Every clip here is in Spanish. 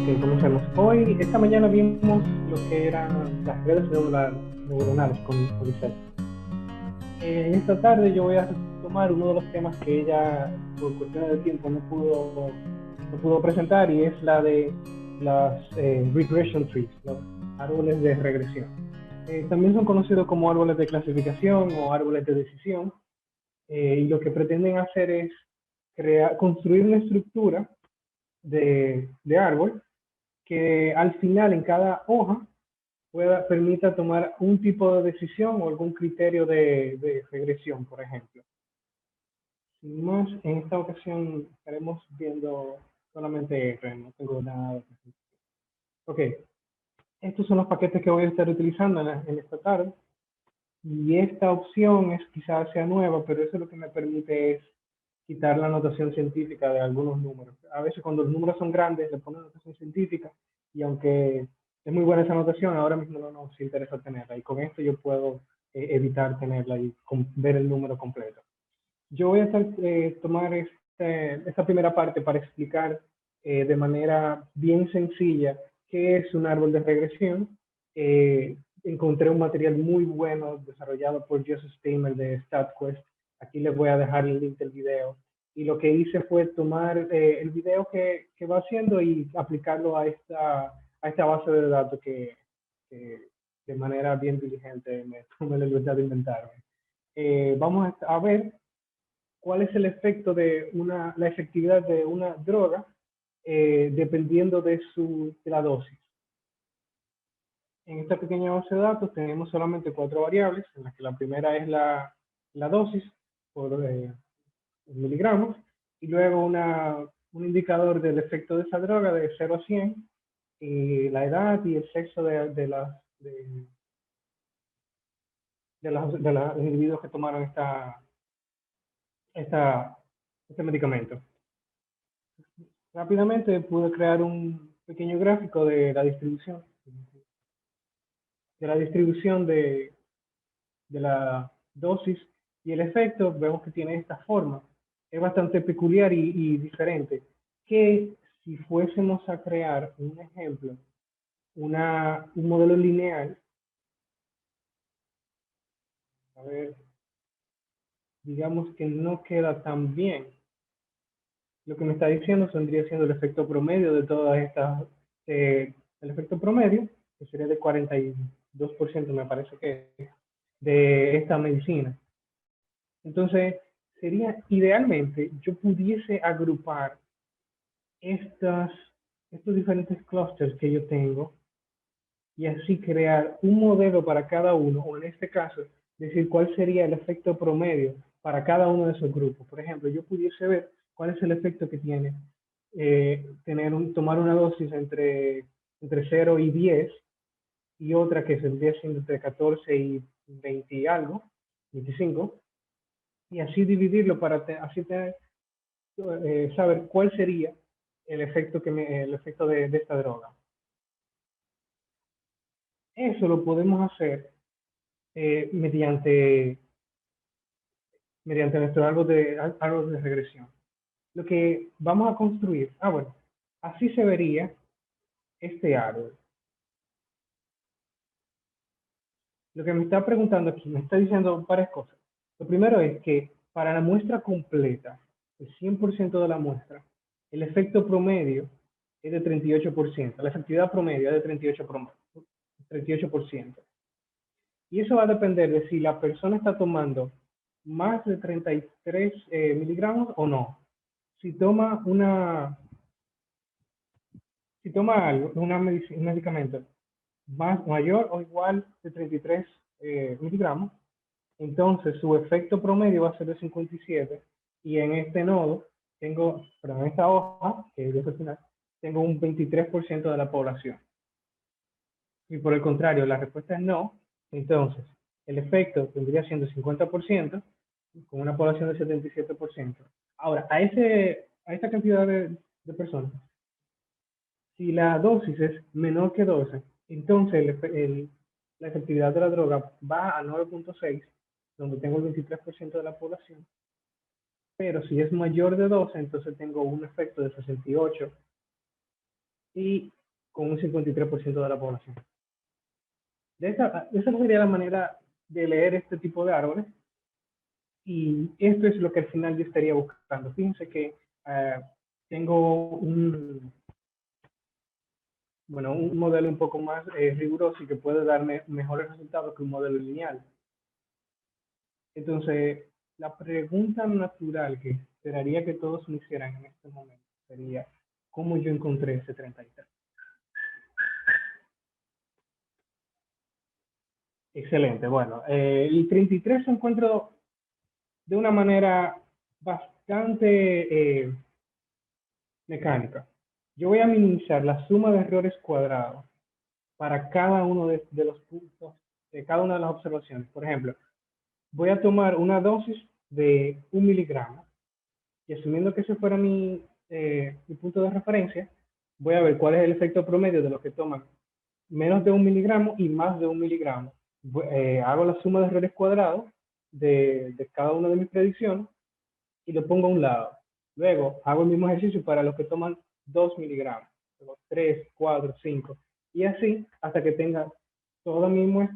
Ok, comencemos. Esta mañana vimos lo que eran las redes neuronales con Lisette. En esta tarde yo voy a tomar uno de los temas que ella, por cuestiones de tiempo, no pudo presentar, y es la de las regression trees, los árboles de regresión. También son conocidos como árboles de clasificación o árboles de decisión, y lo que pretenden hacer es construir una estructura de árbol que al final, en cada hoja, permita tomar un tipo de decisión o algún criterio de regresión, por ejemplo. Sin más, en esta ocasión estaremos viendo solamente R, no tengo nada de presentación. Ok, estos son los paquetes que voy a estar utilizando en esta tarde. Y esta opción quizás sea nueva, pero eso lo que me permite es quitar la notación científica de algunos números. A veces cuando los números son grandes le ponen notación científica, y aunque es muy buena esa notación, ahora mismo no nos interesa tenerla, y con esto yo puedo evitar tenerla y ver el número completo. Yo voy a tomar esta primera parte para explicar de manera bien sencilla qué es un árbol de regresión. Encontré un material muy bueno desarrollado por Joseph Steimer de StatQuest. Aquí les voy a dejar el link del video. Y lo que hice fue tomar el video que va haciendo y aplicarlo a esta base de datos que de manera bien diligente me tomé la libertad de inventarme. Vamos a ver cuál es el efecto de la efectividad de una droga dependiendo de la dosis. En esta pequeña base de datos tenemos solamente 4 variables, en las que la primera es la dosis por miligramos, y luego un indicador del efecto de esa droga de 0 a 100, y la edad y el sexo de los individuos que tomaron este medicamento. Rápidamente pude crear un pequeño gráfico de la distribución de la dosis y el efecto. Vemos que tiene esta forma. Es bastante peculiar y diferente, que si fuésemos a crear un ejemplo, un modelo lineal, a ver, digamos que no queda tan bien. Lo que me está diciendo vendría siendo el efecto promedio de todas estas, el efecto promedio, que sería de 42%, me parece que es, de esta medicina. Entonces, sería idealmente, yo pudiese agrupar estos diferentes clusters que yo tengo, y así crear un modelo para cada uno, o en este caso, decir cuál sería el efecto promedio para cada uno de esos grupos. Por ejemplo, yo pudiese ver cuál es el efecto que tiene tomar una dosis entre 0 y 10, y otra que vendría siendo entre 14 y 20 y algo, 25, y así dividirlo para así saber cuál sería el efecto, de esta droga. Eso lo podemos hacer mediante nuestro árbol de regresión. Lo que vamos a construir, bueno, así se vería este árbol. Lo que me está preguntando aquí, me está diciendo varias cosas. Lo primero es que para la muestra completa, el 100% de la muestra, el efecto promedio es de 38%, la efectividad promedio es de 38%. Y eso va a depender de si la persona está tomando más de 33 miligramos o no. Si toma un medicamento mayor o igual de 33 miligramos, entonces su efecto promedio va a ser de 57, y en este nodo en esta hoja, que es el final, tengo un 23% de la población. Y por el contrario, la respuesta es no, entonces el efecto vendría siendo 50%, con una población de 77%. Ahora, a esta cantidad de personas, si la dosis es menor que 12, entonces la efectividad de la droga va a 9.6, donde tengo el 23% de la población. Pero si es mayor de 12, entonces tengo un efecto de 68. y con un 53% de la población. Esa sería la manera de leer este tipo de árboles, y esto es lo que al final yo estaría buscando. Fíjense que tengo un modelo un poco más riguroso y que puede darme mejores resultados que un modelo lineal. Entonces, la pregunta natural que esperaría que todos me hicieran en este momento sería, ¿cómo yo encontré ese 33? Excelente. Bueno, el 33 se encuentra de una manera bastante mecánica. Yo voy a minimizar la suma de errores cuadrados para cada uno de los puntos, de cada una de las observaciones. Por ejemplo, voy a tomar una dosis de 1 miligramo y asumiendo que ese fuera mi punto de referencia, voy a ver cuál es el efecto promedio de los que toman menos de 1 miligramo y más de 1 miligramo. Hago la suma de errores cuadrados de cada una de mis predicciones y lo pongo a un lado. Luego hago el mismo ejercicio para los que toman 2 miligramos, 3, 4, 5, y así hasta que tenga todo el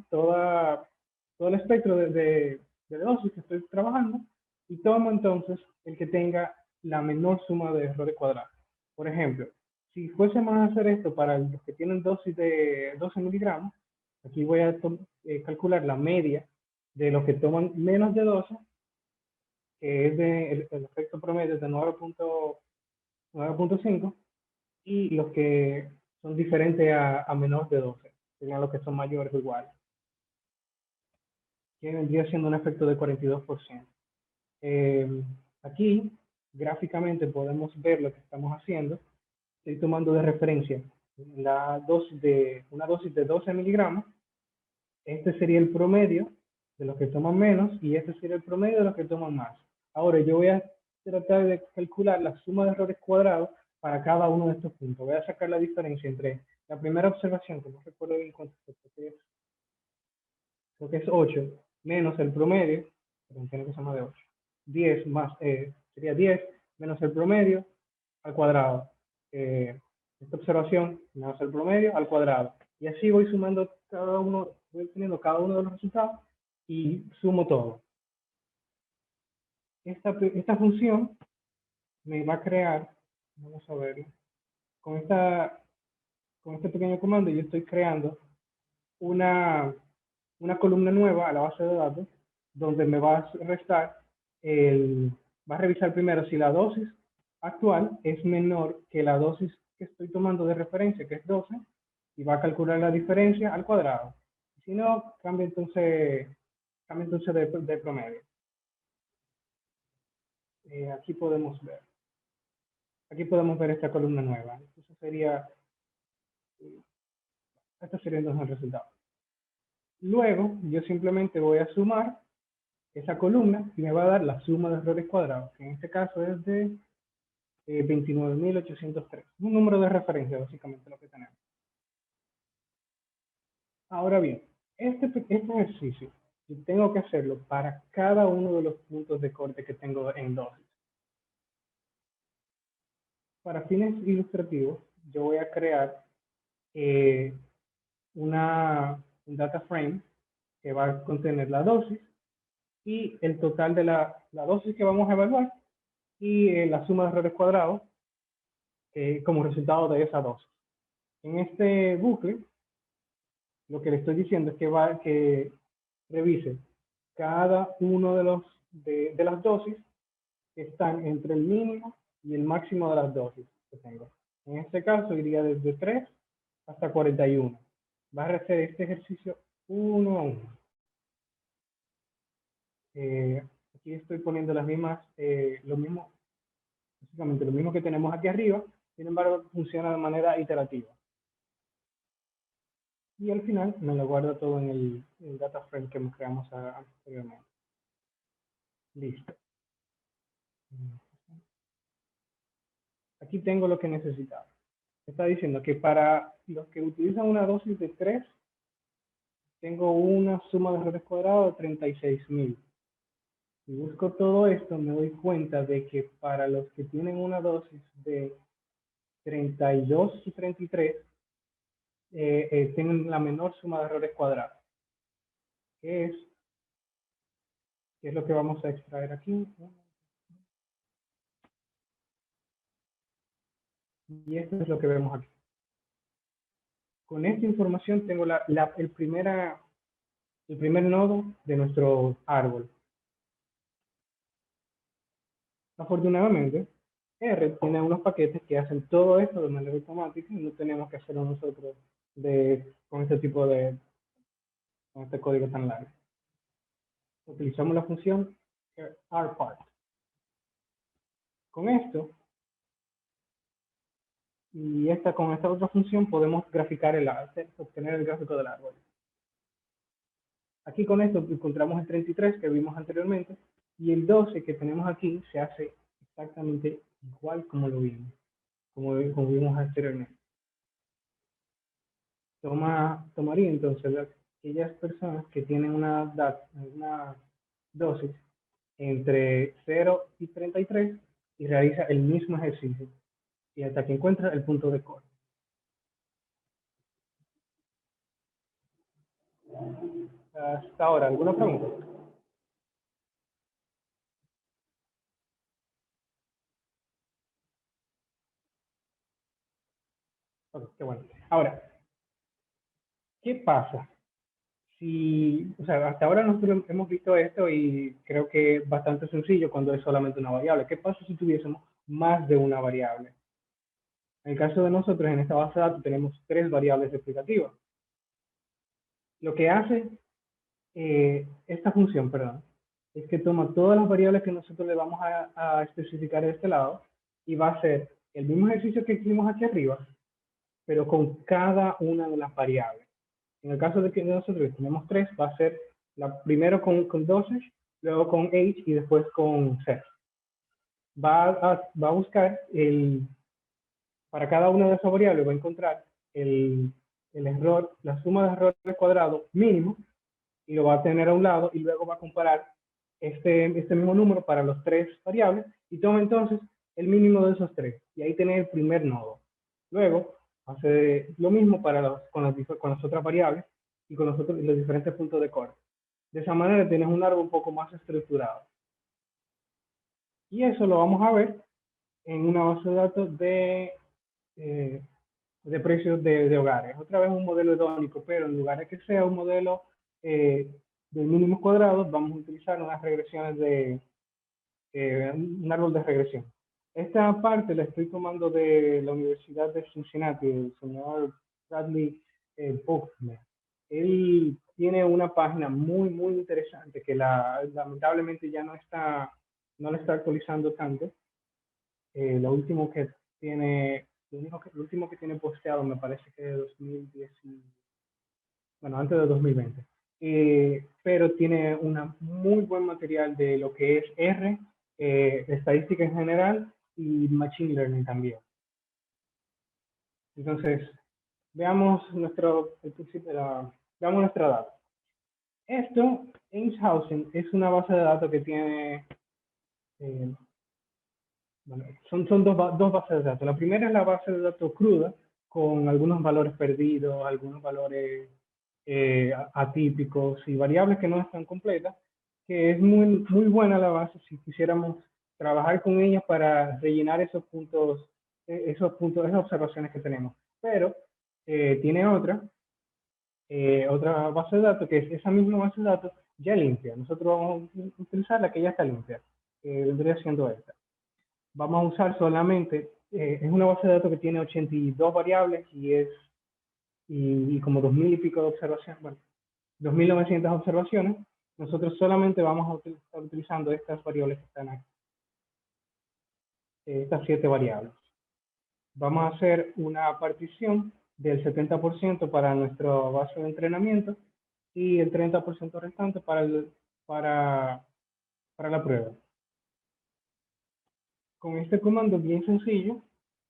espectro de dosis que estoy trabajando, y tomo entonces el que tenga la menor suma de errores cuadrados. Por ejemplo, si fuésemos a hacer esto para los que tienen dosis de 12 miligramos, aquí voy a calcular la media de los que toman menos de 12, que es el efecto promedio de 9.5, y los que son diferentes a menor de 12, serían los que son mayores o iguales, que vendría siendo un efecto de 42%. Aquí, gráficamente, podemos ver lo que estamos haciendo. Estoy tomando de referencia una dosis de 12 miligramos. Este sería el promedio de los que toman menos y este sería el promedio de los que toman más. Ahora yo voy a tratar de calcular la suma de errores cuadrados para cada uno de estos puntos. Voy a sacar la diferencia entre la primera observación, que no recuerdo bien cuánto es, creo que es 8, menos el promedio, pero tiene que ser más de 8. 10 más, sería 10 menos el promedio al cuadrado. Esta observación menos el promedio al cuadrado. Y así voy sumando voy teniendo cada uno de los resultados y sumo todo. Esta función me va a crear, vamos a verlo, con este pequeño comando yo estoy creando una columna nueva a la base de datos, donde me va a restar, va a revisar primero si la dosis actual es menor que la dosis que estoy tomando de referencia, que es 12, y va a calcular la diferencia al cuadrado. Si no, cambia entonces de promedio. Aquí podemos ver esta columna nueva. Estos serían entonces el resultado. Luego, yo simplemente voy a sumar esa columna y me va a dar la suma de errores cuadrados, que en este caso es de 29.803. Un número de referencia, básicamente, lo que tenemos. Ahora bien, este ejercicio yo tengo que hacerlo para cada uno de los puntos de corte que tengo en dosis. Para fines ilustrativos, yo voy a crear un data frame que va a contener la dosis y el total de la dosis que vamos a evaluar y la suma de errores cuadrados como resultado de esa dosis. En este bucle, lo que le estoy diciendo es que revise cada uno de las dosis que están entre el mínimo y el máximo de las dosis que tengo. En este caso iría desde 3 hasta 41. Va a hacer este ejercicio uno a uno. Aquí estoy poniendo básicamente lo mismo que tenemos aquí arriba, sin embargo funciona de manera iterativa. Y al final me lo guarda todo en el data frame que creamos anteriormente. Listo. Aquí tengo lo que necesitaba. Está diciendo que para los que utilizan una dosis de 3, tengo una suma de errores cuadrados de 36.000. Si busco todo esto, me doy cuenta de que para los que tienen una dosis de 32 y 33 tienen la menor suma de errores cuadrados, que es lo que vamos a extraer aquí. Y esto es lo que vemos aquí. Con esta información tengo el primer nodo de nuestro árbol. Afortunadamente, R tiene unos paquetes que hacen todo esto de manera automática y no tenemos que hacerlo nosotros con este código tan largo. Utilizamos la función rpart. Con esto, con esta otra función podemos graficar obtener el gráfico del árbol. Aquí con esto encontramos el 33 que vimos anteriormente y el 12 que tenemos aquí se hace exactamente igual como lo vimos, como vimos anteriormente. Tomaría entonces aquellas personas que tienen una dosis entre 0 y 33 y realiza el mismo ejercicio y hasta que encuentra el punto de corte. Hasta ahora, ¿alguna pregunta? Ok, qué bueno. Ahora, ¿qué pasa? O sea, hasta ahora nosotros hemos visto esto y creo que es bastante sencillo cuando es solamente una variable. ¿Qué pasa si tuviésemos más de una variable? En el caso de nosotros, en esta base de datos tenemos 3 variables explicativas. Lo que hace esta función, perdón, es que toma todas las variables que nosotros le vamos a especificar de este lado y va a hacer el mismo ejercicio que hicimos aquí arriba, pero con cada una de las variables. En el caso de que nosotros tenemos 3, va a ser primero con dosage, luego con age y después con set. Va a buscar para cada una de esas variables va a encontrar el error, la suma de errores cuadrados mínimo y lo va a tener a un lado y luego va a comparar este mismo número para los 3 variables y toma entonces el mínimo de esos 3 y ahí tiene el primer nodo. Luego hace lo mismo con las otras variables y con los diferentes puntos de corte. De esa manera tienes un árbol un poco más estructurado. Y eso lo vamos a ver en una base de datos de precios de hogares. Otra vez un modelo hedónico, pero en lugar de que sea un modelo de mínimos cuadrados, vamos a utilizar unas regresiones un árbol de regresión. Esta parte la estoy tomando de la Universidad de Cincinnati, del señor Bradley Buckner. Él tiene una página muy, muy interesante que lamentablemente ya no la está actualizando tanto. Lo último que tiene posteado me parece que es de 2010, bueno, antes de 2020. Pero tiene un muy buen material de lo que es R, estadística en general y Machine Learning también. Entonces, veamos veamos nuestra data. Esto, Einshausen, es una base de datos que tiene, bueno, son dos bases de datos. La primera es la base de datos cruda, con algunos valores perdidos, algunos valores atípicos y variables que no están completas, que es muy, muy buena la base si quisiéramos trabajar con ella para rellenar esas observaciones que tenemos. Pero tiene otra base de datos que es esa misma base de datos ya limpia. Nosotros vamos a utilizar la que ya está limpia, que vendría siendo esta. Vamos a usar solamente, es una base de datos que tiene 82 variables y como 2000 y pico de observaciones, bueno, 2900 observaciones. Nosotros solamente vamos a estar utilizando estas variables que están aquí, estas 7 variables. Vamos a hacer una partición del 70% para nuestra base de entrenamiento y el 30% restante para la prueba. Con este comando bien sencillo,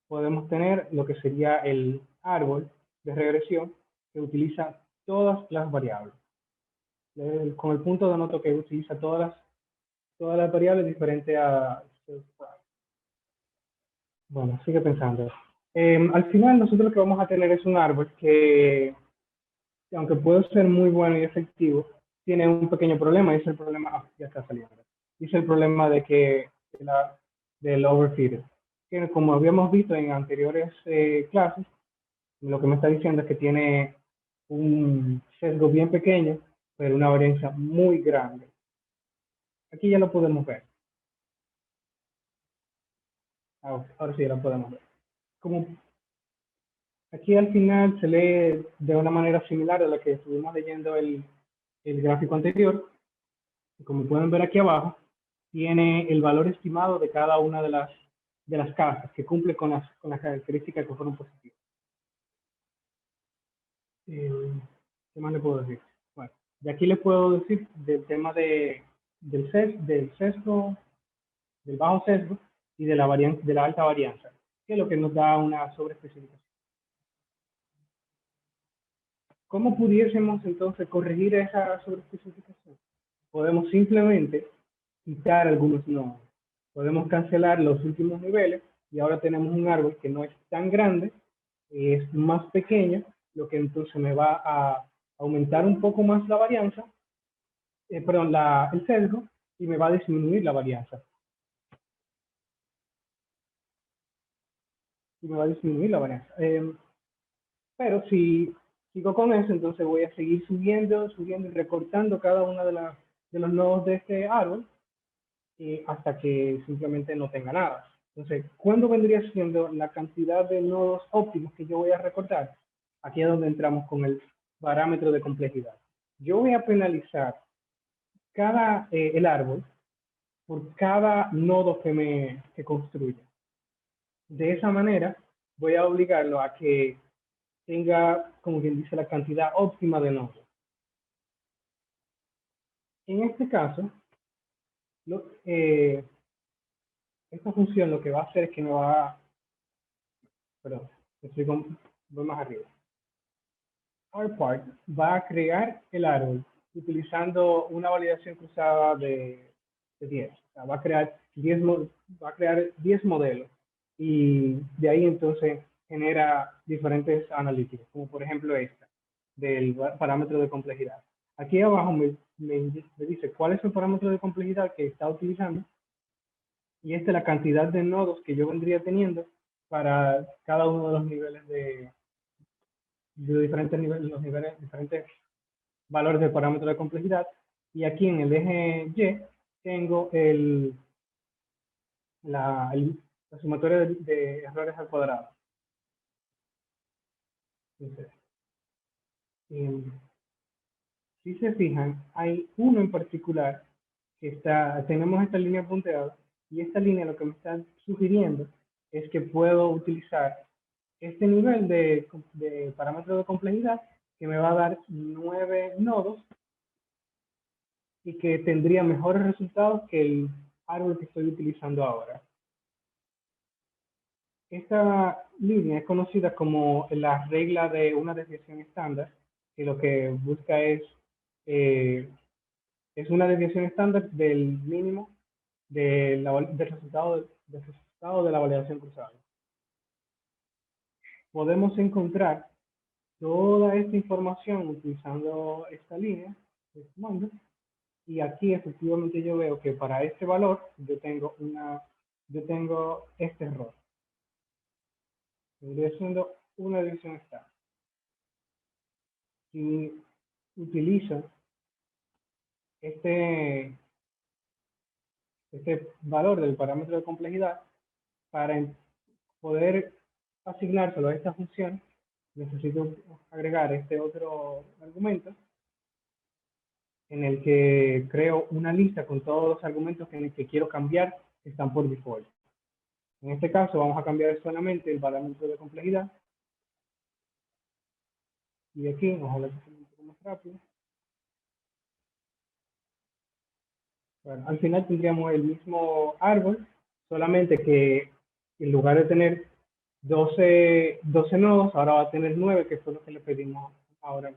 podemos tener lo que sería el árbol de regresión que utiliza todas las variables. Con el punto de nota que utiliza todas las variables diferentes a... Bueno, sigue pensando. Al final nosotros lo que vamos a tener es un árbol que, aunque puede ser muy bueno y efectivo, tiene un pequeño problema, y es el problema, ya está saliendo, y es el problema de que, del overfitting, que como habíamos visto en anteriores clases, lo que me está diciendo es que tiene un sesgo bien pequeño, pero una varianza muy grande. Aquí ya lo podemos ver. Ahora sí ya lo podemos ver. Como aquí al final se lee de una manera similar a la que estuvimos leyendo el gráfico anterior. Como pueden ver aquí abajo, tiene el valor estimado de cada una de las casas que cumple con las características que fueron positivas. ¿Qué más le puedo decir? Bueno, de aquí les puedo decir del tema del sesgo, del bajo sesgo y de de la alta varianza, que es lo que nos da una sobreespecificación. ¿Cómo pudiésemos entonces corregir esa sobreespecificación? Podemos simplemente quitar algunos nodos. Podemos cancelar los últimos niveles y ahora tenemos un árbol que no es tan grande, es más pequeño, lo que entonces me va a aumentar un poco más la varianza, perdón, el sesgo, y me va a disminuir la varianza. Y me va a disminuir la varianza. Pero si sigo con eso, entonces voy a seguir subiendo, subiendo y recortando cada uno de los nodos de este árbol hasta que simplemente no tenga nada. Entonces, ¿cuándo vendría siendo la cantidad de nodos óptimos que yo voy a recortar? Aquí es donde entramos con el parámetro de complejidad. Yo voy a penalizar el árbol por cada nodo que construya. De esa manera, voy a obligarlo a que tenga, como quien dice, la cantidad óptima de nodos. En este caso, lo, eh, esta función lo que va a hacer es que me va a, perdón, voy más arriba. Rpart va a crear el árbol utilizando una validación cruzada de 10. O sea, va a crear 10 modelos y de ahí entonces genera diferentes analíticas, como por ejemplo esta, del parámetro de complejidad. Aquí abajo me dice cuál es el parámetro de complejidad que está utilizando y esta es la cantidad de nodos que yo vendría teniendo para cada uno de los niveles de diferentes niveles, los niveles, diferentes valores del parámetro de complejidad. Y aquí en el eje Y tengo la sumatoria de errores al cuadrado. Entonces, si se fijan, hay uno en particular que tenemos esta línea punteada y esta línea lo que me está sugiriendo es que puedo utilizar este nivel de parámetro de complejidad que me va a dar 9 nodos y que tendría mejores resultados que el árbol que estoy utilizando ahora. Esta línea es conocida como la regla de una desviación estándar, que lo que busca es una desviación estándar del mínimo del resultado de la validación cruzada. Podemos encontrar toda esta información utilizando esta línea de comando, y aquí efectivamente yo veo que para este valor yo tengo este error. Vendría siendo una desviación estándar. Si utilizo este, este valor del parámetro de complejidad para poder asignárselo a esta función, necesito agregar este otro argumento en el que creo una lista con todos los argumentos en el que quiero cambiar que están por default. En este caso vamos a cambiar solamente el parámetro de complejidad. Y aquí, ojalá que sea un poco más rápido. Bueno, al final tendríamos el mismo árbol, solamente que en lugar de tener 12 nodos, ahora va a tener 9, que fue lo que le pedimos ahora.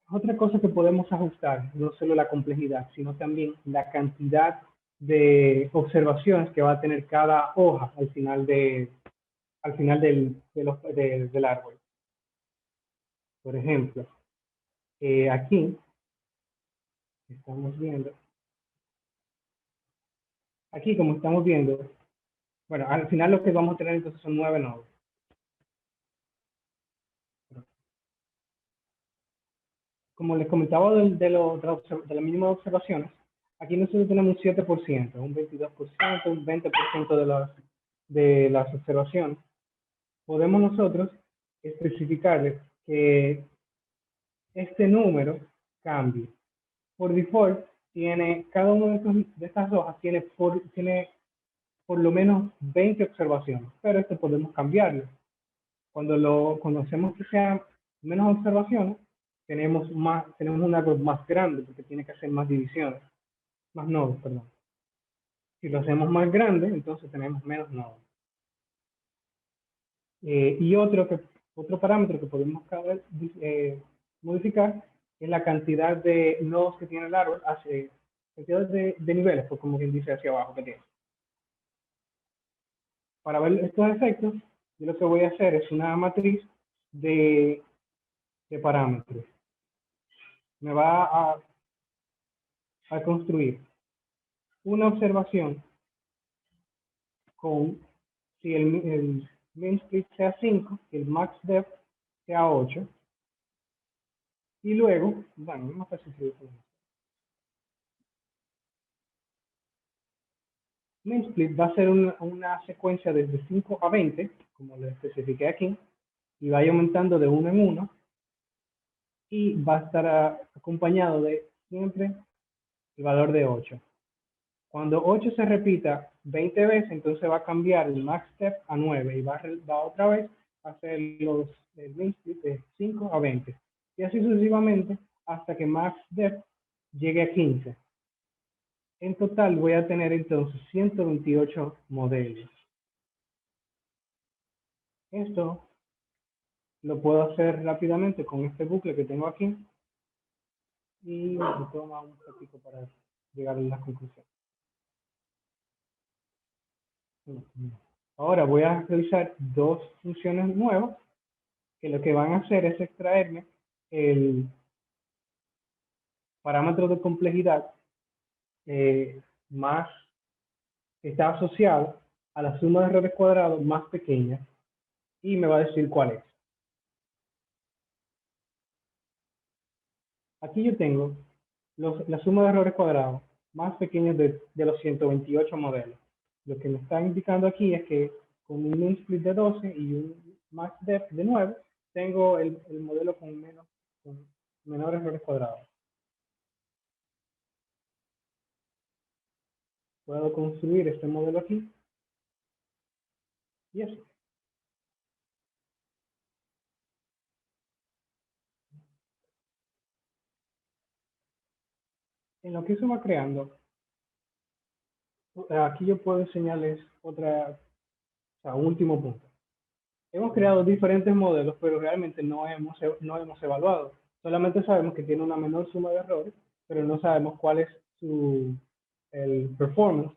Otra cosa que podemos ajustar, no solo la complejidad, sino también la cantidad de observaciones que va a tener cada hoja al final del árbol. Por ejemplo, aquí estamos viendo, aquí como estamos viendo, bueno, al final lo que vamos a tener entonces son 9 nodos. Como les comentaba de la mínima de observaciones, aquí nosotros tenemos un 7%, un 22%, un 20% de las observaciones. Podemos nosotros especificarles que este número cambie. Por default, cada una de estas hojas tiene por lo menos 20 observaciones, pero esto podemos cambiarlo. Cuando hacemos que sean menos observaciones, tenemos un árbol más grande porque tiene que hacer más divisiones, más nodos, perdón. Si lo hacemos más grande, entonces tenemos menos nodos. Y otro parámetro que podemos modificar es la cantidad de nodos que tiene el árbol, cantidad de niveles, pues como quien dice hacia abajo que tiene. Para ver estos efectos, yo lo que voy a hacer es una matriz de parámetros. Me va a construir una observación con si el min split sea 5, el max depth sea 8, y luego, bueno, vamos a hacer min split va a ser una secuencia desde 5 a 20, como lo especifiqué aquí, y va a ir aumentando de 1 en 1, y va a estar acompañado de siempre el valor de 8. Cuando 8 se repita 20 veces, entonces va a cambiar el max step a 9 y va otra vez a hacer el min split de 5 a 20. Y así sucesivamente hasta que max depth llegue a 15. En total voy a tener entonces 128 modelos. Esto lo puedo hacer rápidamente con este bucle que tengo aquí. Y me toma un poquito para llegar a la conclusión. Ahora voy a realizar dos funciones nuevas que lo que van a hacer es extraerme el parámetro de complejidad más que está asociado a la suma de errores cuadrados más pequeña y me va a decir cuál es. Aquí yo tengo la suma de errores cuadrados más pequeños de los 128 modelos. Lo que me está indicando aquí es que con un min split de 12 y un max depth de 9, tengo el modelo con menores errores cuadrados. Puedo construir este modelo aquí. Y eso. En lo que eso va creando, aquí yo puedo enseñarles un último punto. Hemos creado diferentes modelos, pero realmente no hemos evaluado. Solamente sabemos que tiene una menor suma de errores, pero no sabemos cuál es el performance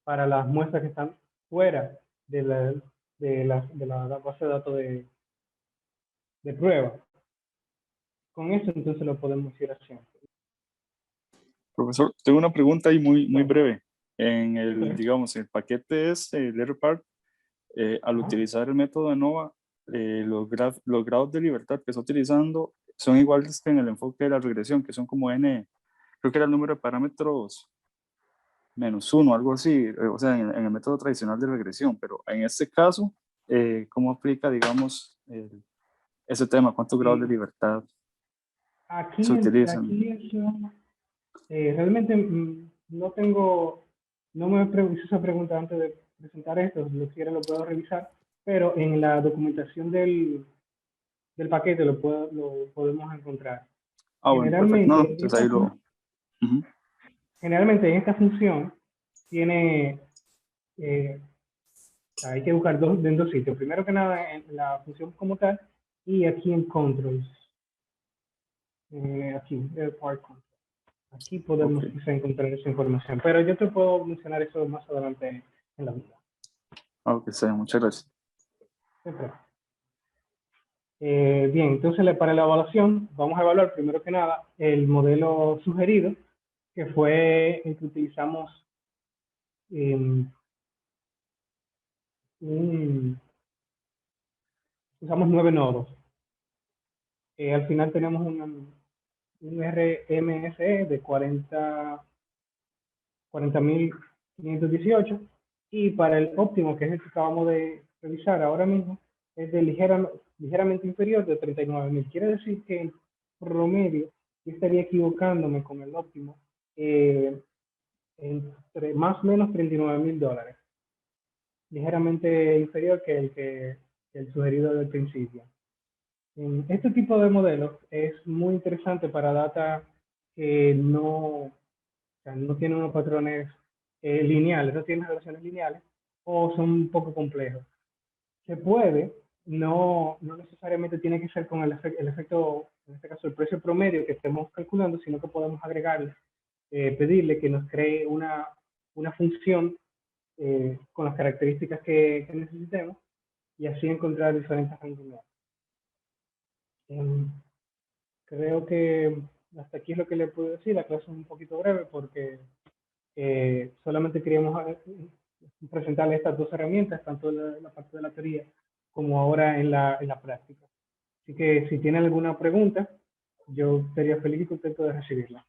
para las muestras que están fuera de la base de datos de prueba. Con eso entonces lo podemos ir haciendo. Profesor, tengo una pregunta ahí muy breve. En digamos, el paquete LearnPart, al utilizar el método ANOVA, los grados de libertad que está utilizando son iguales que en el enfoque de la regresión, que son como n, creo que era el número de parámetros -1, algo así, o sea, en el método tradicional de regresión, pero en este caso, ¿cómo aplica, digamos, ese tema? ¿Cuántos grados de libertad se utilizan? Realmente no me hice esa pregunta antes de presentar esto, si lo quiera lo puedo revisar, pero en la documentación del paquete lo podemos encontrar. Generalmente, bueno, entonces ahí lo... Generalmente en esta función tiene, hay que buscar en dos sitios. Primero que nada en la función como tal y aquí en controls. Aquí, part control. Aquí podemos Ok. quizá encontrar esa información, pero yo te puedo mencionar eso más adelante en la vida. Ok, está bien, muchas gracias. Siempre. Bien, entonces para la evaluación vamos a evaluar primero que nada el modelo sugerido, que fue el que utilizamos en usamos 9 nodos. Al final tenemos un RMSE de 40.518 y para el óptimo, que es el que acabamos de revisar ahora mismo, es de ligeramente inferior de 39.000. Quiere decir que en promedio yo estaría equivocándome con el óptimo entre más o menos $39.000, ligeramente inferior que el sugerido del principio. Este tipo de modelos es muy interesante para data que no, o sea, no tienen unos patrones lineales, no tienen relaciones lineales o son un poco complejos. Se puede, no necesariamente tiene que ser con el efecto, en este caso el precio promedio que estemos calculando, sino que podemos agregarle, pedirle que nos cree una función con las características que necesitemos y así encontrar diferentes rendimientos. Creo que hasta aquí es lo que le puedo decir. La clase es un poquito breve porque solamente queríamos presentarle estas dos herramientas, tanto en la parte de la teoría como ahora en la práctica. Así que si tienen alguna pregunta, yo sería feliz y contento de recibirla.